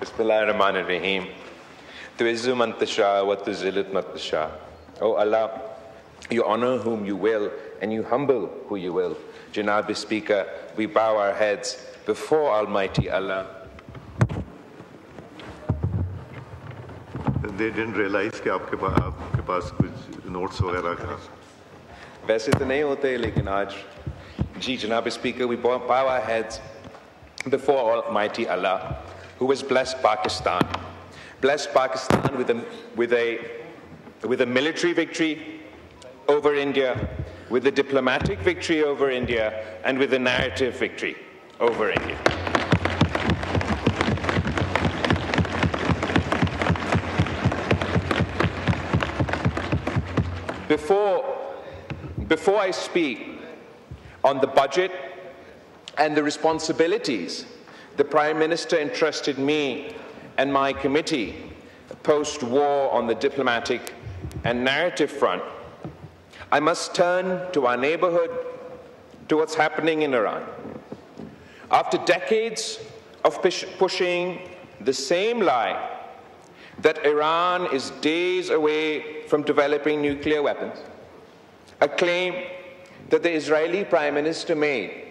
Bismillahir-Rahmanir-Rahim. Tu'izzu man tasha wa tuzillu man tasha. O Allah, you honor whom you will and you humble who you will. Janab Speaker, we bow our heads before Almighty Allah. They didn't realize कि आपके पास कुछ notes वगैरह का. वैसे तो नहीं होते लेकिन आज जी Janab Speaker, we bow our heads before Almighty Allah, who has blessed Pakistan with a military victory over India, with a diplomatic victory over India, and with a narrative victory over India. Before I speak on the budget and the responsibilities the Prime Minister entrusted me and my committee post-war on the diplomatic and narrative front, I must turn to our neighborhood, to what's happening in Iran. After decades of pushing the same lie that Iran is days away from developing nuclear weapons, a claim that the Israeli Prime Minister made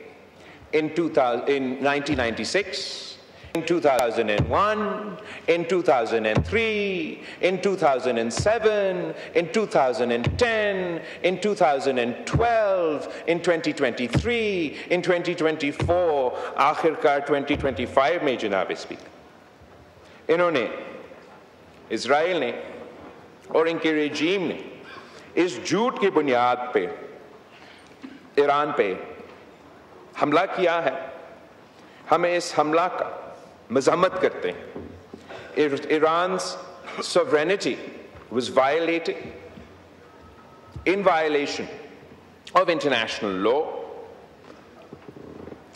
in 1996, in 2001, in 2003, in 2007, in 2010, in 2012, in 2023, in 2024, आखिरकार 2025 में जनाब speaker इन्होंने Israel ने और इनके regime ने इस झूठ की बुनियाद पे ईरान पे हमला किया है. हमें इस हमला का मजम्मत करते हैं. Iran's sovereignty was violated in violation of international law.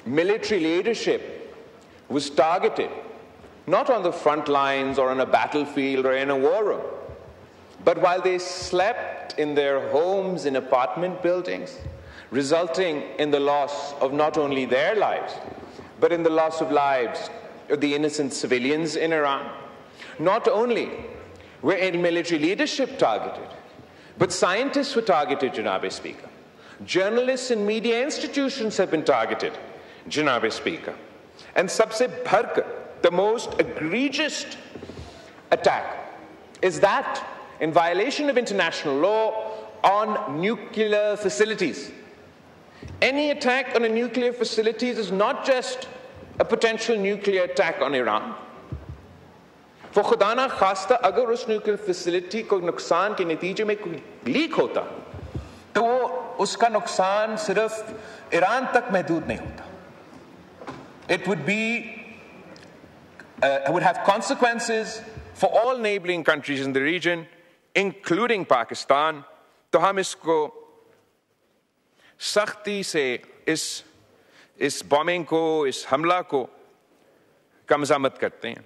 Military leadership was targeted not on the front lines or on a battlefield or in a war room, but while they slept in their homes in apartment buildings, resulting in the loss of not only their lives, but in the loss of lives of the innocent civilians in Iran. Not only were military leadership targeted, but scientists were targeted, Janab Speaker. Journalists and media institutions have been targeted, Janab Speaker. And sabse bharkar, the most egregious attack is that in violation of international law on nuclear facilities. Any attack on a nuclear facility is not just a potential nuclear attack on Iran. For खुदा ना खास्ता अगर उस nuclear facility को नुकसान के नतीजे में कोई लीक होता तो उसका नुकसान सिर्फ ईरान तक महदूद नहीं होता. It would have consequences for all neighboring countries in the region, including Pakistan. तो हम इसको सख्ती से इस बॉम्बिंग को, इस हमला को कमज़ामत करते हैं.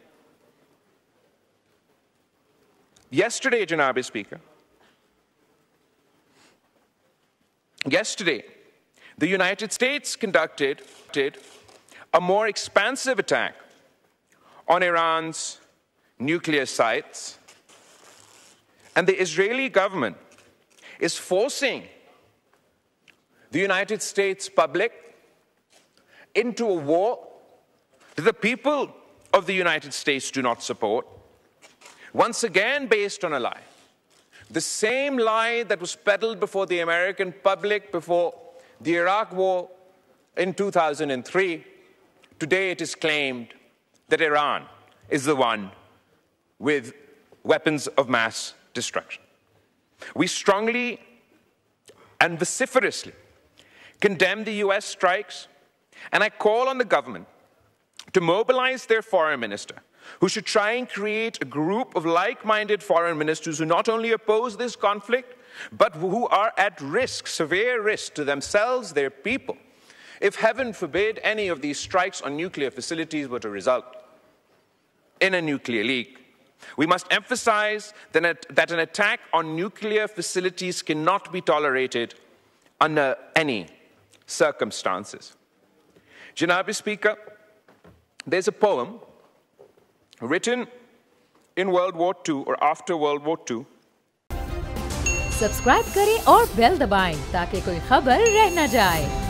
Yesterday, Janab Speaker, yesterday, the United States conducted a more expansive attack on Iran's nuclear sites, and the Israeli government is forcing the United States public into a war that the people of the United States do not support, once again based on a lie. The same lie that was peddled before the American public before the Iraq war in 2003, today it is claimed that Iran is the one with weapons of mass destruction. We strongly and vociferously condemn the U.S. strikes, and I call on the government to mobilize their foreign minister, who should try and create a group of like-minded foreign ministers who not only oppose this conflict, but who are at risk, severe risk to themselves, their people, if heaven forbid any of these strikes on nuclear facilities were to result in a nuclear leak. We must emphasize that an attack on nuclear facilities cannot be tolerated under any circumstances. Janab Speaker, there's a poem written in World War II or after World War II. Subscribe करें और bell दबाएं ताकि कोई खबर रह न जाए।